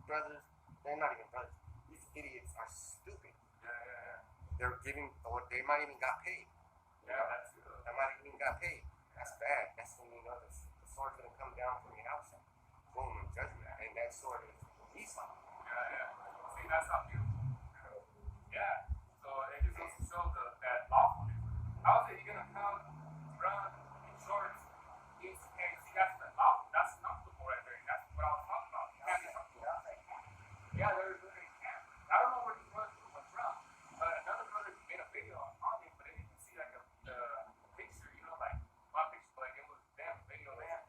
brothers, they're not even brothers. These idiots are stupid. They're giving, or they might even got paid. That's good. They might even got paid. That's bad. That's when you know the sword's gonna come down from your house. Boom, and judgment. And that sword is Esau. See, that's how beautiful. Yeah. So it just goes to show that lawfulness. How is it you're gonna come, run in shorts, jeans, and see that's the lawful. That's comfortable right there. That's what I was talking about. You can't be comfortable. Yeah, there's really can't. I don't know where these brothers were from, but another brother made a video on it, but then you can see like the picture, you know, like my picture, like it was them video land.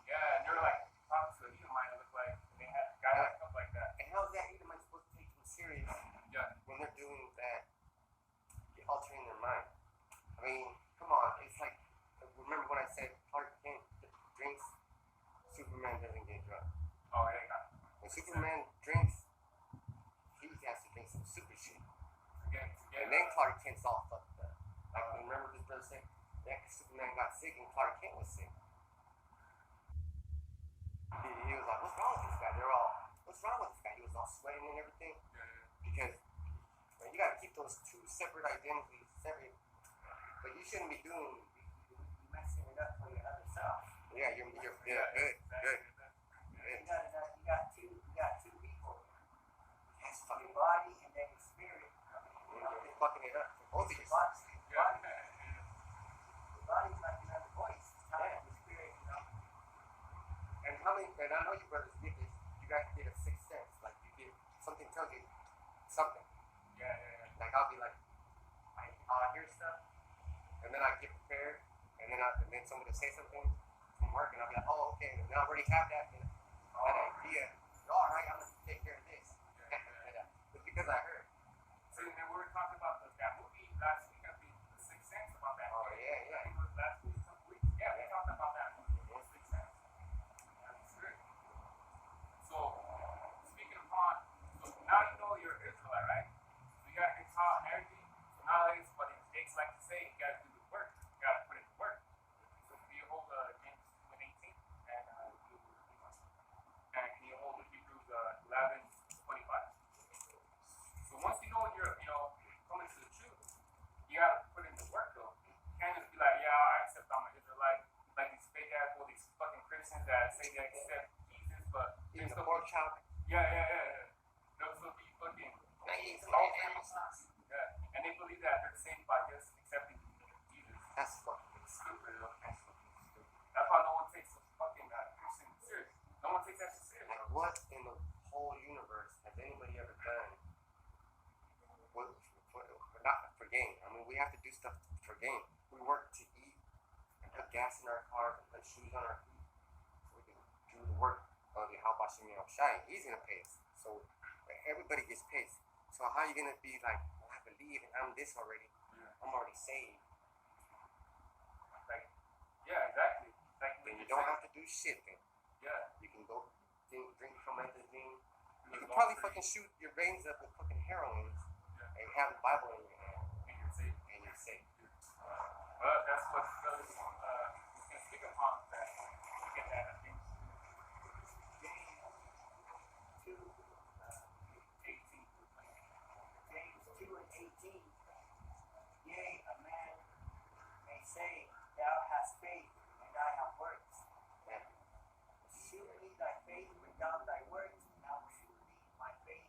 Yeah, and they were like talking to a might look like they had a guy like up like that. And how is that Edomite supposed to take them serious? When they're doing that, altering their mind. I mean, come on, it's like, remember when I said Clark Kent drinks, Superman doesn't get drunk. Oh, yeah. When Superman drinks, he has to drink some super shit. And then Clark Kent's all fucked up. Like, remember this brother said, that Superman got sick and Clark Kent was sick. He was like, what's wrong with this guy? They're all, what's wrong with this guy? He was all sweating and everything. Because you gotta keep those two separate identities separate. But you shouldn't be doing, you're messing it up for your other self. Yeah, you're good. You got two people. That's fucking your body and then your spirit. You're fucking it up for both of your bodies. Your body's like another voice. It's not like your spirit, you know. And how many, and I know you brothers get this, you guys get a sixth sense. Like you get, something tells you something. Like I'll be like, I'll hear stuff, and then I get prepared, and then someone will say something from work, and I'll be like, oh, okay, and I already have that idea. All right, I'm gonna take care of this. It's because I heard. So then we were talking about that movie last week. I think The Sixth Sense about that. Oh yeah. I think it was last week, some weeks. Yeah, we talked about that movie. The Sixth Sense. That's good. So speaking of Han, so now you know you're Israelite, right? So you gotta get taught and everything. So nowadays, what the Jakes like to say, you gotta do the work. You gotta put in the work. So can you hold James 2:18 and can you hold Hebrews 11:25? So once you know you're, coming to the truth, you gotta put in the work though. You can't just be like, yeah, I accept I'm an Israelite. Like these fake ass, all these fucking Christians that say they accept Jesus, but even the pork chop. Yeah. They'll still be fucking. Yeah, and they believe that they're saved by just accepting Jesus. That's fucking stupid, though. That's why no one takes the fucking Christian serious. No one takes that shit serious. Like, what in the whole universe has anybody ever done? Not for gain. I mean, we have to do stuff for gain. We work to eat and put gas in our cars and put shoes on our feet so we can do the work of the Halbashim Shai. He's gonna pay us. So everybody gets paid. So how are you gonna be like, well, I believe and I'm this already? I'm already saved. Like, yeah, exactly. Like, then you don't have to do shit then. Yeah. You can go drink promethazine. You can probably fucking shoot your veins up with fucking heroin and have the Bible in your hand. And you're safe. Well, that's what brothers can speak upon that. Get that, I think. James 2:18. Yea, a man may say, thou hast faith, and I have works. Shew me thy faith without thy works, and I will shew thee my faith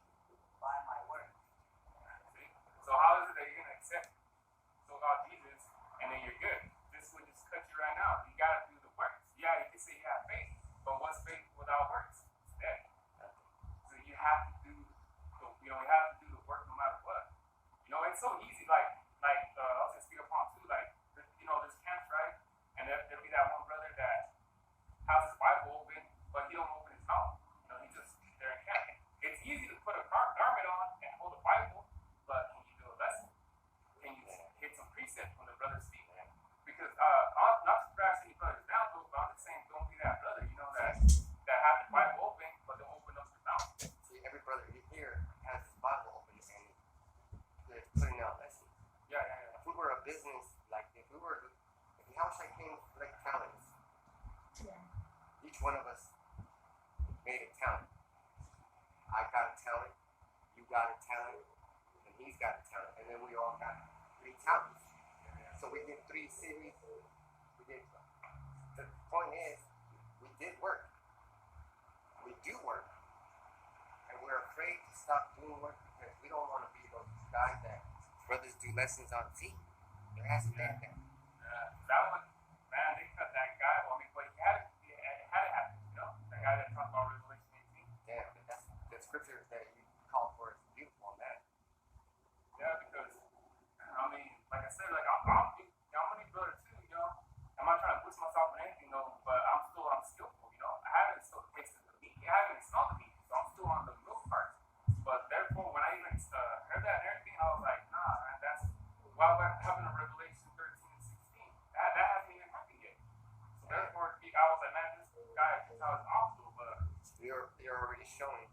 by my works. So how is it that you're going to accept so-called Jesus, and then you're good? This would just cut you right now. You got to do the works. Yeah, you can say you have faith, but what's faith without works? It's dead. So you have to do, you have to do the work no matter what. It's so easy. Like I was going to speak upon too. Like, there's camps, right? And there'll be that one brother that has his Bible open, but he don't open his mouth. He's just there in camp. It's easy to put a garment on and hold a Bible, but can you do a lesson? Can you hit some precepts from the brother's feet? Because not to crash any brothers down, but I'm just saying, don't be that brother, that has the Bible open, but don't open up his mouth. See, every brother here has his Bible open and they're putting out lessons. Yeah. If we were a business, like if the house I came like talents, each one of us made a talent. I got a talent, and he's got a talent, and then we all got 3 talents. So we did 3 series. We did. The point is, we did work. We do work, and we're afraid to stop doing work because we don't want to be those guys that brothers do lessons on team. There has to be that. That one, man, they cut that guy. Well, I mean, but it had to happen, you know? That guy that talked about Revelation 18. Yeah, but that's the scripture that you call for is beautiful, man. Yeah, because, I mean, like I said, like, I'm a new brother too, you know? I'm not trying to push myself in anything, though, but I'm skillful, you know? I haven't still tasted the meat. I haven't smelled the meat, so I'm still on the milk part. But therefore, when I even heard that and everything, I was like, nah, man, that's why we're having a Revelation 13 and 16. That hasn't even happened yet. So therefore, I was like, man, this guy is off to, but You're already showing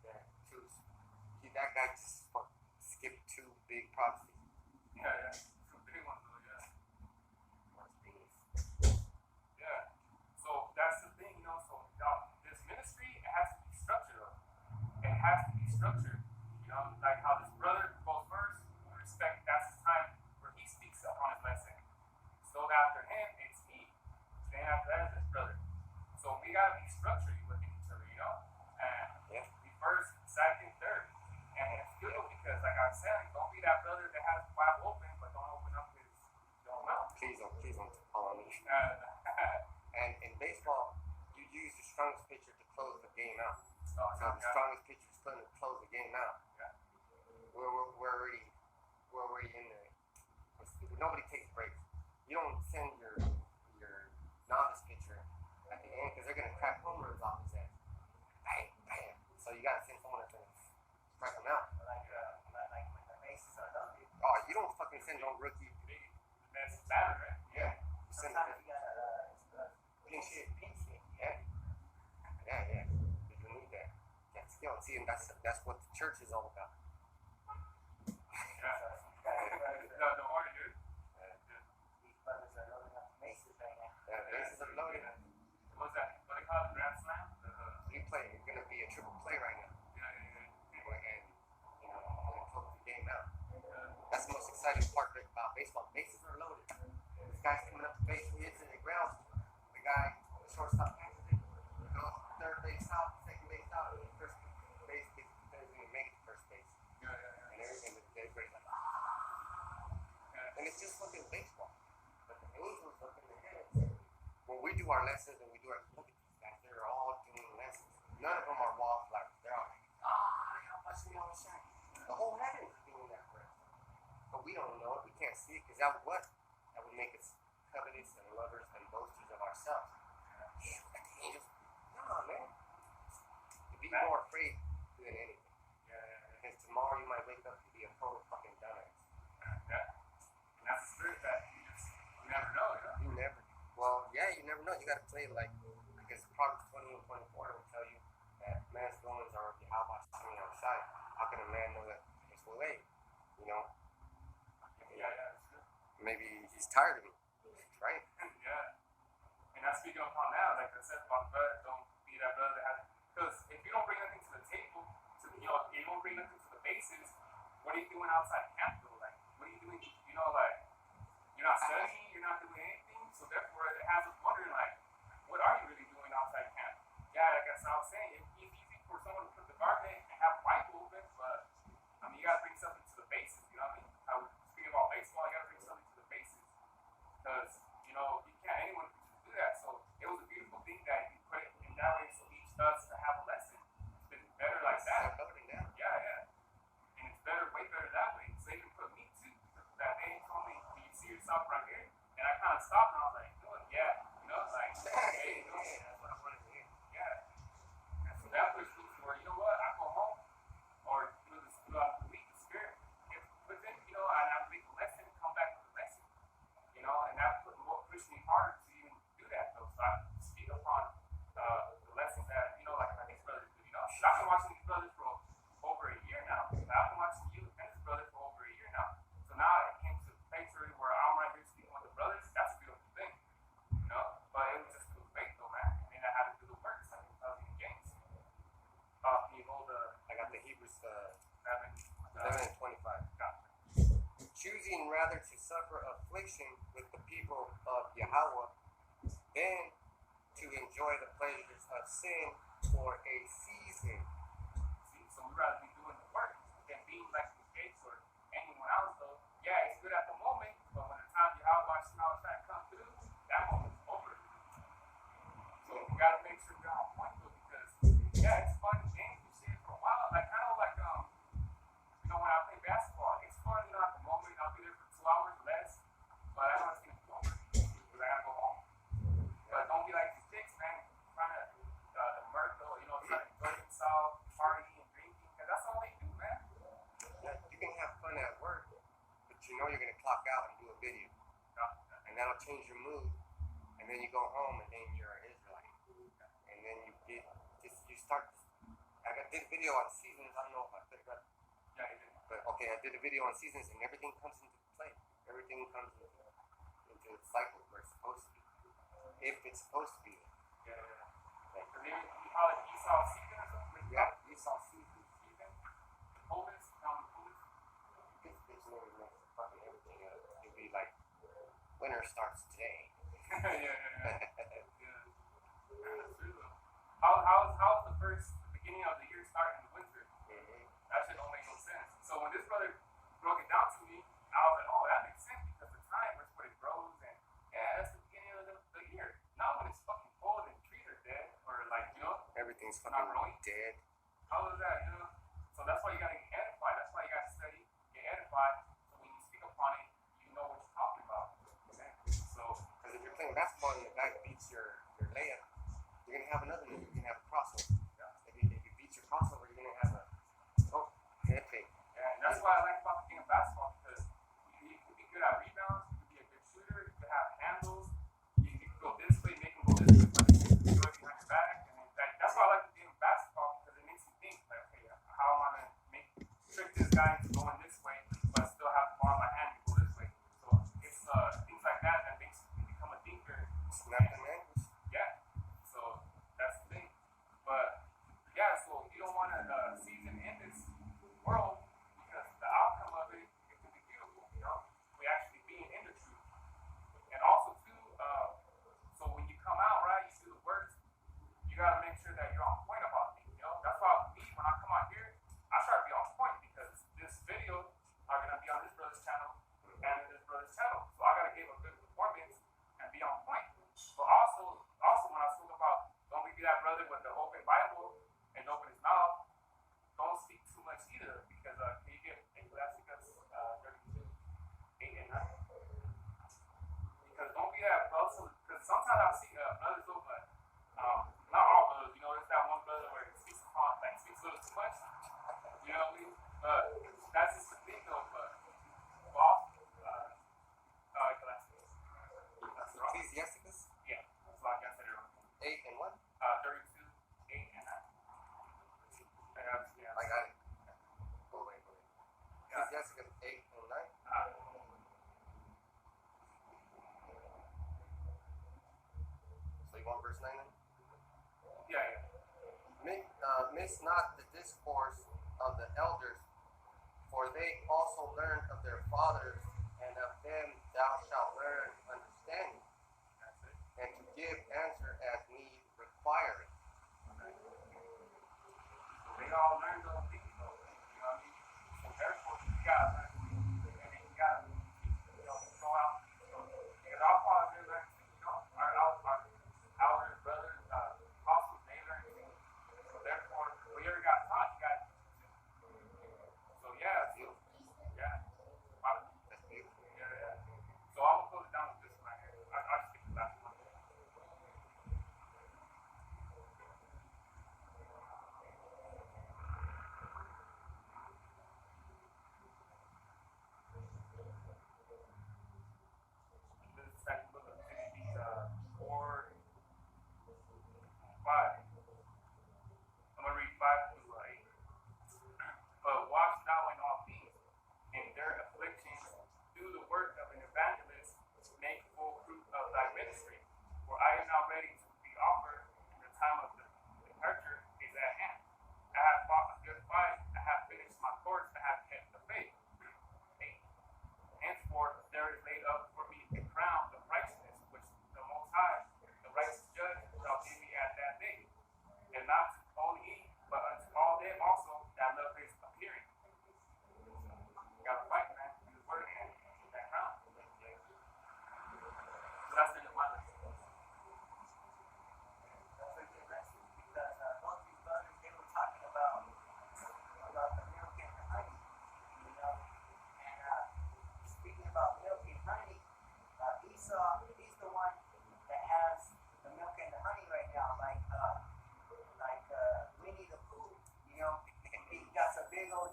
that too. That guy just skipped 2 big prophecies. yeah, some big ones though, yeah. Yeah. So that's the thing, you know. So this ministry, it has to be structured up. It has to be structured. You know, like how this brother goes first, we respect that's the time where he speaks up on his lesson. So after him, it's me. Then after that is this brother. So we gotta be structured within each other, you know. And we first, second, third. And it's good because, like I said, don't be that brother that has the Bible open but don't open up his mouth. Please don't follow me. And in baseball, you use the strongest pitcher to close the game out. So the strongest pitcher is going to close the game out. Yeah. We're already in there. Nobody takes breaks. You don't send your novice pitcher at the end because they're going to crack home runs off his ass. Bang, bang. So you got to send someone that's going to strike him out. Like when the bases are loaded. Oh, you don't fucking send no rookie. That's bad, right? Yeah. You send Sometimes you gotta pinch hit. pinch hit. Yeah. You need that skill. See, and that's what the church is all about. Yeah. The order, dude. These brothers are loading up the bases right now. Yeah, bases are loaded. What's that? What they call it? Grand slam? It's gonna be a triple play right now. And you know, I'm gonna close the game out. That's the most exciting part about baseball. Bases are loaded. This guy's coming up the base, he hits it in the ground. The guy, the shortstop, catches it, goes third base out, second base out, and first base doesn't even make it to first base. And everybody's like, ah. And it's just fucking baseball. But the Angels look in the head. When we do our lessons and we do our look at these guys, they're all doing lessons. None of them are wallflowers. They're all like, how much we all shine. The whole heaven is doing that for us. But we don't know it. We can't see it because that would make us covetous and lovers and boasters of ourselves. Yeah, like the Angels. Nah, man. To be more afraid than anything. Because tomorrow you might wake up and be a total fucking dumbass. Yeah. And that's the spirit that you never know, you know? You never. Well, yeah, you never know. You got to play like, because Proverbs 20 and 24 will tell you that man's goings are how about coming outside. How can a man know that his way? You know? Yeah, that's true. Maybe he's tired of me. Right? Yeah. And that's speaking upon that, like I said about the brother, don't be that brother that has, because if you don't bring nothing to the table, you know, if you don't bring nothing to the bases, what are you doing outside camp though? Like, what are you doing? You know, like, you're not studying, you're not doing anything, so therefore it has us wondering, like, what are you really doing outside camp? Yeah, like I was saying, it's easy for someone to put the garment and have a Bible open, but, I mean, you gotta bring something to the bases, you know what I mean? I was speaking about baseball, you gotta bring something to the bases, because, you know, anyone can just do that, so it was a beautiful thing that you put it in that way, so each does to have a lesson. It's been better like that. Yeah. And it's better, way better that way. So they even put me too. That they told me, do you see yourself right here? And I kind of stopped and I was like, yeah. You know, like, hey, that's what I wanted to hear. Yeah. And so that pushed me to where, you know what, I go home or throughout the week, the spirit gets within, you know, and I make a lesson, come back with a lesson. You know, and that pushed me harder to even do that though. So I speak upon the lessons that, you know, like these brothers do, you know. I've been watching these brothers for over a year now. I've been watching you and this brother for over a year now. So now it came to the place where I'm right here speaking with the brothers. That's a beautiful thing, you know. But it was just through faith though, man. I mean, I had to do the work. 7,000 games. Can you hold I got the Hebrews 11 and 25. Choosing rather to suffer affliction with the people of Yahweh than to enjoy the pleasures of sin for a season. See, so we'd rather be doing the work than being like the Gates or anyone else, though. Yeah, it's good at the moment, but when the time Yahweh smells that come through, that moment's over. So we gotta make sure we're on point, though, because yeah, it's fun games. You see it for a while, like kind of like when I play basketball, it's fun, at the moment. I'll be there for 2 hours less, but I know it's gonna be over because I gotta go home. But don't be like these chicks, man, trying to the murk, trying to enjoy themselves, party and drinking, because that's all they do, man. Yeah, you can have fun at work, but you're gonna clock out and do a video, and that'll change your mood. And then you go home, and then you're an Israelite, and then you start. I did a video on seasons. I don't know if I said that. Yeah, you did. But okay, I did a video on seasons, and everything comes into play. Everything comes into the cycle where it's supposed to be. If it's supposed to be. Yeah. Because you call it Esau season or something? Yeah, Esau season. Coolest, coolest. This bitch never makes fucking everything up. It'd be like, winter starts today. yeah. That's true though. How's the beginning of the year starting in the winter? Mm-hmm. That shit don't make no sense. So when this brother broke it down to me, I was like, oh, that makes sense because the time is what it grows, and yeah, that's the beginning of the year. Now when it's fucking cold and trees are dead, or like, everything's not fucking growing. dead. How is that, So that's why you gotta get edified. That's why you gotta study, get edified, so when you speak upon it, you know what you're talking about. Exactly. So, because if you're playing basketball and the guy beats your layup, you're gonna have another move. You're gonna have a crossover. yeah. If you beat your crossover, you're gonna have a head fake. And that's what I like about the game of basketball, because you can be good at rebounds, you can be a good shooter, you can have handles, you can go this way, make them go this way, but you can throw it behind your back. And that's why I like the game of basketball, because it makes you think, like, okay, how am I going to trick this guy into going this way, but still have the ball in my hand and go this way? So it's things like that makes you become a thinker. Snap the language. Yeah, so that's the thing. But yeah, so you don't want to season in this world, because the outcome of it can be beautiful, we actually being in the truth. And also too, so when you come out, right, you see the words, you gotta make sure that you're on point about things, That's why when I come out here, I try to be on point, because this video are gonna be on this brother's channel and this brother's channel. So I gotta give a good performance and be on point. But also when I spoke about don't be that brother with the open Bible and open his mouth, don't speak too much either, because you get Ecclesiastes 32, 8 and 9. Because don't be that brother, because sometimes I see brothers over, not all brothers, there's that one brother where he speaks a little too much, you know what I mean? That's just the thing though, but Ecclesiastes. That's wrong. Ecclesiastes? Yeah, that's why I said it wrong. 8 and what? 32, 8 and 9. Yeah. I got it. Oh, wait. Yeah. Ecclesiastes 8 and 9? So you want verse 9 then? Yeah. Miss not the discourse of the elders, for they also learned of their fathers, and of them thou shalt learn understanding, That's it. and to give answer as need requireth. They all learned those things, though. You know what I mean? So therefore, you gotta learn. And then you gotta, go out. Because our fathers, they learned too, our brothers, apostles, they learned too. So therefore, whatever got taught, you got to teach it. So yeah, That's beautiful. yeah. That's beautiful. Yeah. So I'm gonna close it down with this one right here. I'll just skip the last one.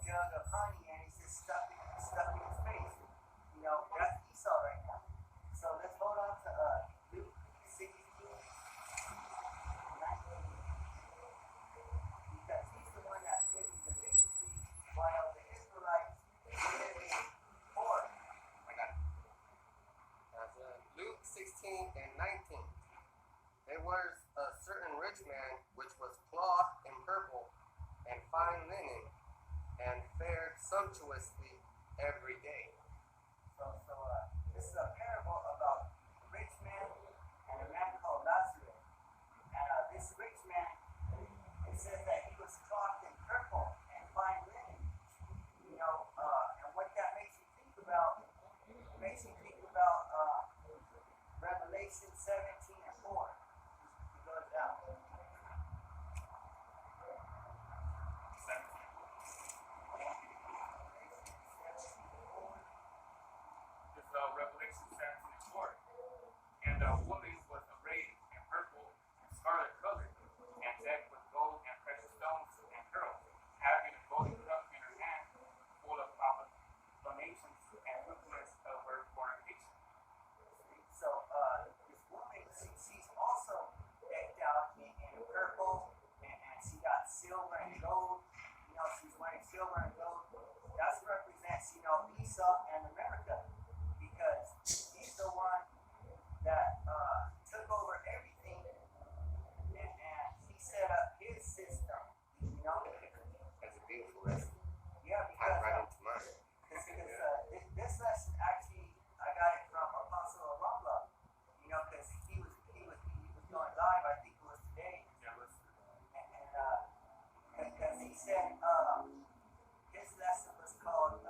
jug of honey and he's just stuck in his face. You know, that's Esau right now. So let's hold on to Luke 16, 19, because he's the one that's living deliciously while the Israelites live poor. I got it. Luke 16 and 19. There was a certain rich man which was clothed in purple and fine linen, and fared sumptuously every day. So this is a parable about a rich man and a man called Lazarus. And this rich man, it says that he was clothed in purple and fine linen. You know, and what that makes you think about, Revelation 17 and 4. It goes down. Revelation 17 and 4. And the woman was arrayed in purple and scarlet color, and decked with gold and precious stones and pearls, having a golden cup in her hand, full of abominations and wickedness of her fornication. So this woman, she's also decked out in purple, and she got silver and gold. You know, she's wearing silver and gold. That represents, you know, Esau and America, because he's the one that took over everything, and he set up his system. You know, That's a beautiful lesson. yeah, Tied right because into mine. this lesson actually I got it from Apostle Aramba. You know, because he was going live. I think it was today. Yeah, let's And because he said his lesson was called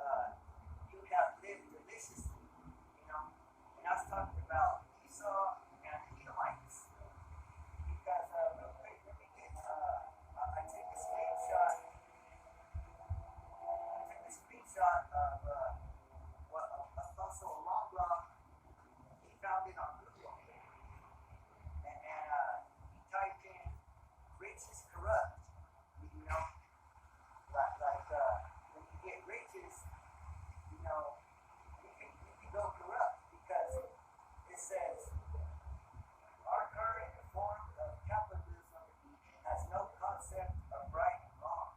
"You Have Lived Deliciously," you know, and I was talking about Esau and Edomites. Because real quick, let me get I took a screenshot. Of what Apostle Aramba, he found it on Google, and he typed in "rich is corrupt." You know, like when you get riches, you know, you can go corrupt, because it says our current form of capitalism has no concept of right and wrong.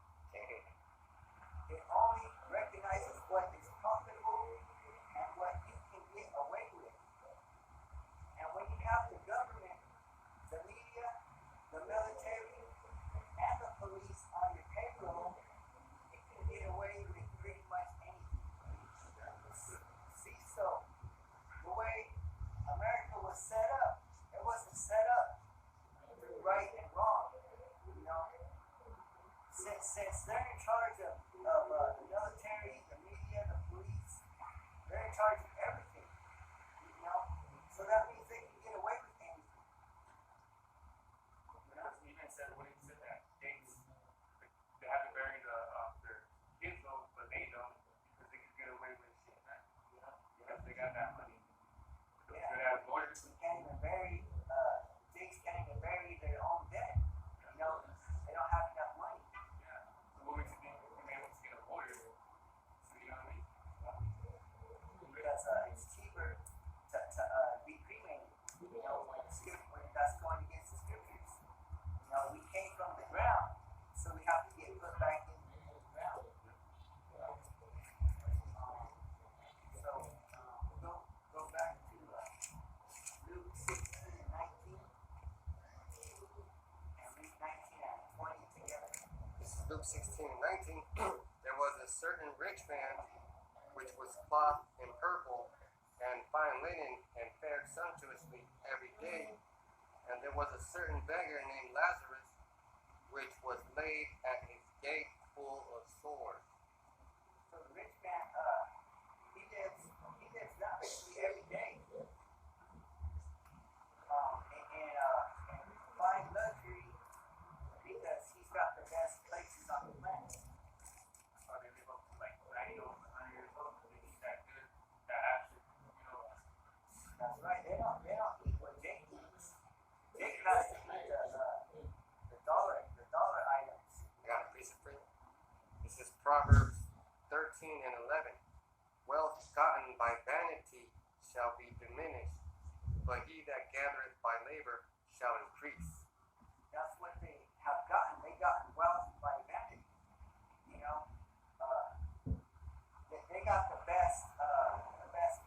It only recognizes what is profitable and what you can get away with. And when you have the government, the media, the military, and the police on your payroll, you can get away with pretty much anything. See, so the way America was set up, it wasn't set up through right and wrong. You know, since they're in charge of the military, the media, the police, they're in charge of everything. You know, so that means they can get away with anything. even said when he said that dates, they have to bury their kids though, but they don't because they can get away with shit, man. You know, because they got that money. Those Yeah. good ass lawyers. You can't even bury, Jakes can't even bury their own dead. You know, they don't have enough money. Yeah. So what makes you think you may want to get a lawyer? So you know what I mean? Because it's cheaper to be cremated. You know, when that's going against the scriptures. You know, we came from the ground, so we have to get put back into the ground. So go back to Luke 16 and 19, and read 19 and 20 together. This is Luke 16 and 19. There was a certain rich man which was clothed in purple and fine linen, and fared sumptuously every day. And there was a certain beggar named Lazarus, which was laid at his gate full of sores. So the rich man, he lives lavishly every day. And fine luxury, because he's got the best places on the planet. Or they live up to like 90 or 100 years old. They eat that good, that actually, you know. That's right. They don't eat what Jake eats. Jake has to eat the dollar items. I got a piece of print. This is Proverbs gotten by vanity shall be diminished, but he that gathereth by labor shall increase. That's what they have gotten. They gotten wealth by vanity. You know, they got the best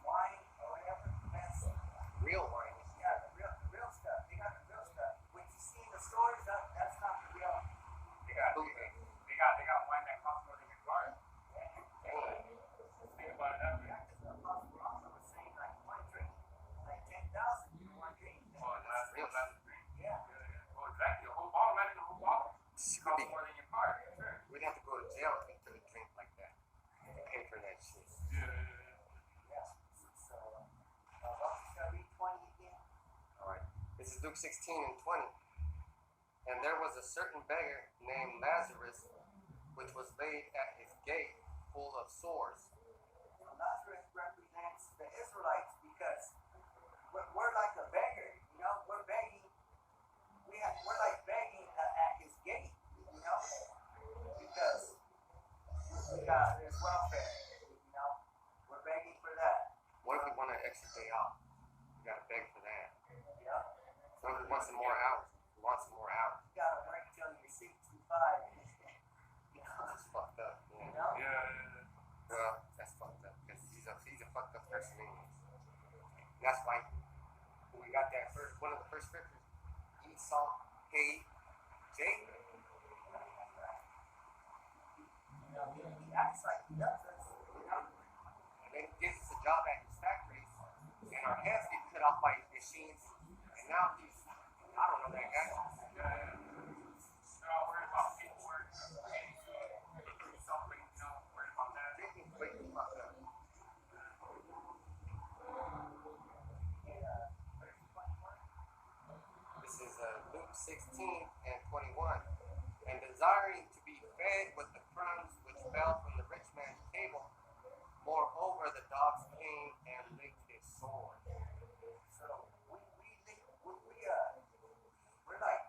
wine or whatever, the best. Real wine. Yeah, the real stuff. They got the real stuff. What you see in the stores, that's not the real. They got wine that costs more than your car. Think about it that way. Yeah, because the Apostle also was saying like one drink, like 10,000 for one drink. Oh, that's real. That's drink. Yeah. Oh, exactly. A whole bottle, imagine a whole bottle. Should Costs be- more than your car. Sure. We'd have to go to jail to drink like that. Pay for that shit. Yeah. So, what shall we 20 again? Alright. This is Luke 16 and 20. And there was a certain beggar named Lazarus, which was laid at his gate, full of sores. So Lazarus represents the Israelites because we're like a beggar, you know, we're begging. We're like begging at his gate, you know, because there's welfare, you know, we're begging for that. What if we want an extra day off? We gotta beg for that. Yeah. What if we want some more hours? We want some more hours. You gotta work till you're 65. You know, That's fucked up. you Yeah. know? Well, that's fucked up because he's a fucked up person anyways. That's why when we got that first one of the first scriptures, Esau hated Jacob. You know, he acts like he does us, you know? And then he gives us a job at his factories, and our heads get cut off by machines. And now he's, I don't know that guy. They're all worried about paperwork, getting something, you know, worried about that. Drinking quick, fucked up. This is Luke 16 and 21. And desiring to be fed with the crumbs which fell from the rich man's table, moreover the dogs came and licked his sore. So we're like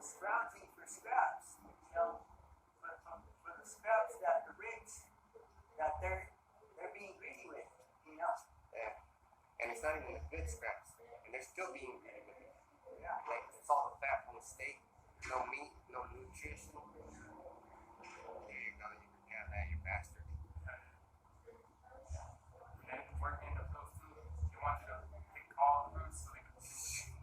scrounging for scraps, you know, for the scraps that the rich, that they're being greedy with, you know. Yeah. And it's not even the good scraps. And they're still being greedy with it. Yeah. Like, it's all the fat from the steak, no meat, no nutrition. There you go, you can have that, you bastard. And working in the fields too, they want you to pick all the fruits so they can.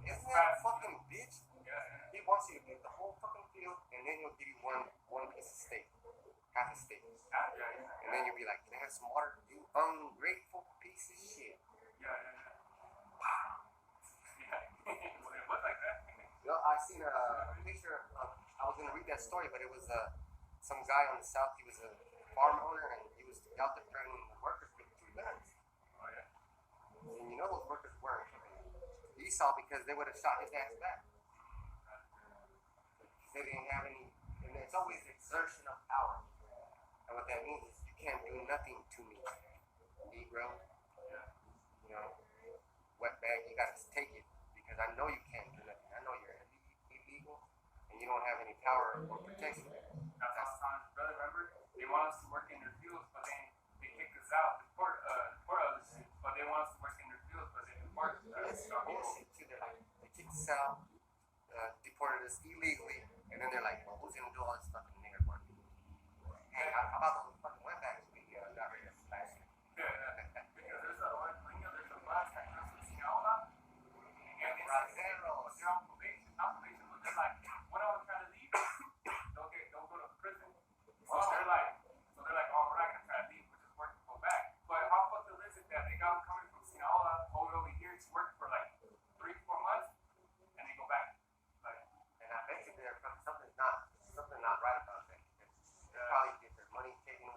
Isn't that a fucking bitch? Yeah. He wants you to get the whole fucking field, and then he'll give you one piece of steak, half a steak. And then you'll be like, can I have some water? You ungrateful piece of shit. Yeah. Well, it was like that. You know, I seen a picture of, I was gonna read that story, but it was some guy on the south. He was a farm owner, and he was out there threatening the workers with 2 guns. Oh yeah. And you know those workers weren't Esau because they would have shot his ass back. They didn't have any, and it's always exertion of power. And what that means is you can't do nothing to me, Negro. You know, wetbag, you gotta take it because I know you can't do nothing. I know you're illegal, and you don't have any power or protection. That's how Son's brother, remember? They want us to work in their fields, but then they kick us out. Deport us, but they want us to work in their fields, but they deport us. It's bullshit too. They're like, they kicked us out, deported us illegally, and then they're like, well, who's gonna do all this fucking nigger work? Hey, how about those fucking wetbags we got rid of last year? Because there's a blast that comes from Sinaloa, and it's like, they're on probation, not probation, but they're like, when I was trying to leave, they'll go to prison. So they're like, oh, we're not gonna try to leave, we're just working to go back. But how fucked up is it that they got them coming from Sinaloa over here to work for like 3-4 months, and they go back? Like, And I bet you something's not right about that. They probably get their money taken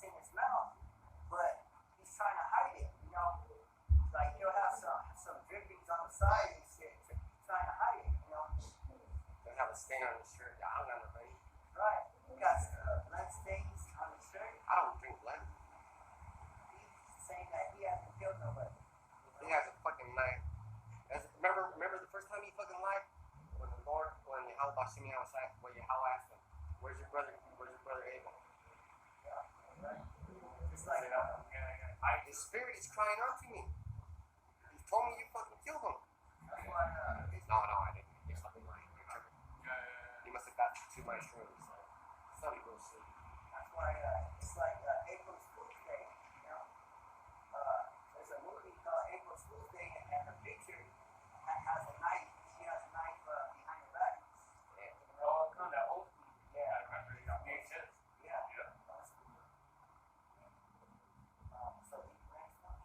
FATNESS in his mouth, but he's trying to hide it. You know, like he'll have some drippings on the side and shit, trying to hide it. You know. They have a stain on his shirt. Yeah, I don't know, buddy. Right. He got blood stains on his shirt. I don't drink blood. He's saying that he hasn't killed nobody. He has a fucking knife. Remember the first time he fucking lied? When Yahweh Bashimi outside, when Yahweh asked him, where's your brother Abel? Yeah. Right. It's like His spirit is crying out to me. He told me you fucking killed him. that's why No, I didn't. You're fucking lying. You're tripping. You must have got too much shrooms. Some people sleep. that's why it's like April's Fool's Day. You know, there's a movie called April's Fool's Day, and the picture has a knife. She has a knife behind her back. Yeah. Oh, come that old. Yeah. I remember it on VHS. Yeah. Yeah. So he ranks now.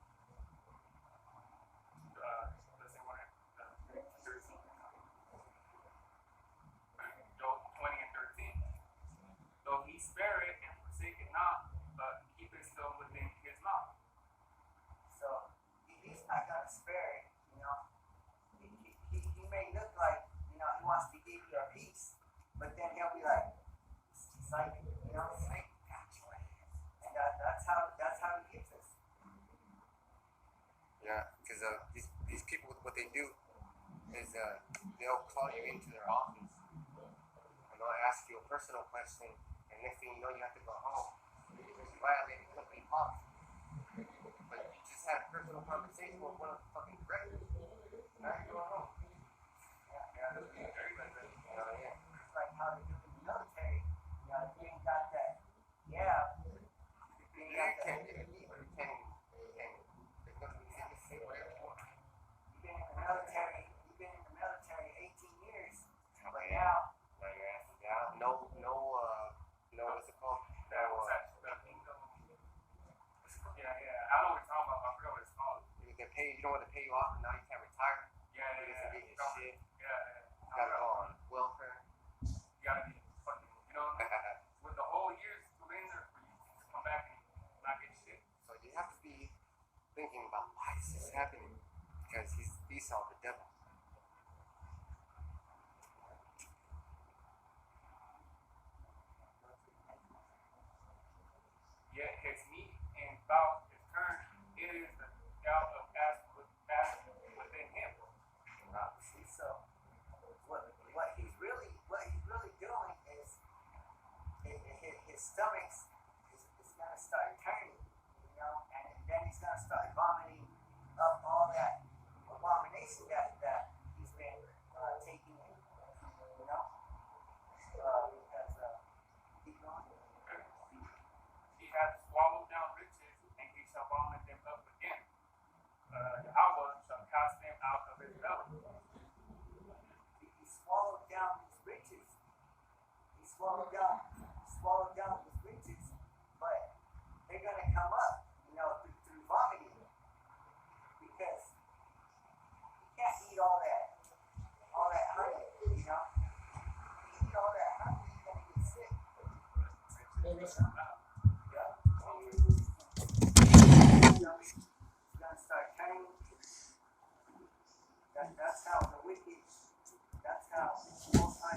The same one. 13. Job 20 and 13. Though he spare it and forsake it not, but keep it still within his mouth. So he's not gonna spare it. You know, he may look like, you know, he wants to give you a piece, but then he'll be like, psych, you know, psych, and that's how he gets us. Yeah, because these people, what they do is they'll call you into their office and they'll ask you a personal question, and next thing you know, you have to go home because you violated company policy. But you just had a personal conversation with one of the fucking directors. Now you're going home. Yeah, that's very good. Yeah. It's like how they do in the military. You know, you ain't got that. Yeah. You ain't got that. There's nothing you can say whatever you want. You've been in the military 18 years. But But yeah, now, your ass is down. No, what's it called? That was actually the kingdom. Yeah. I know what you're talking about, but I forgot what it's called. You don't want to pay you off, and now you can't retire. Yeah. You just get your shit. Yeah. You gotta go on welfare. You gotta be fucking, with the whole years put in there for you to come back and not get shit. So you have to be thinking about why is this happening? Because he's Esau, the devil. Yet his meat and thought is turned, it is the doubt of as within him. see, so what he's really doing is his stomach is gonna start turning, you know, and then he's gonna start vomiting up all that abomination that he's been taking in, you know, because keep going. He has swallowed down riches, and he shall vomit them up again. Yahweh shall cast them out of his belly. He swallowed down his riches. He swallowed down his riches, but they're gonna come up, you know, through vomiting, because you can't eat all that honey, you know. If you eat all that honey, you're gonna get sick. Yeah. It's gonna start turning. That's how the wicked. That's how most high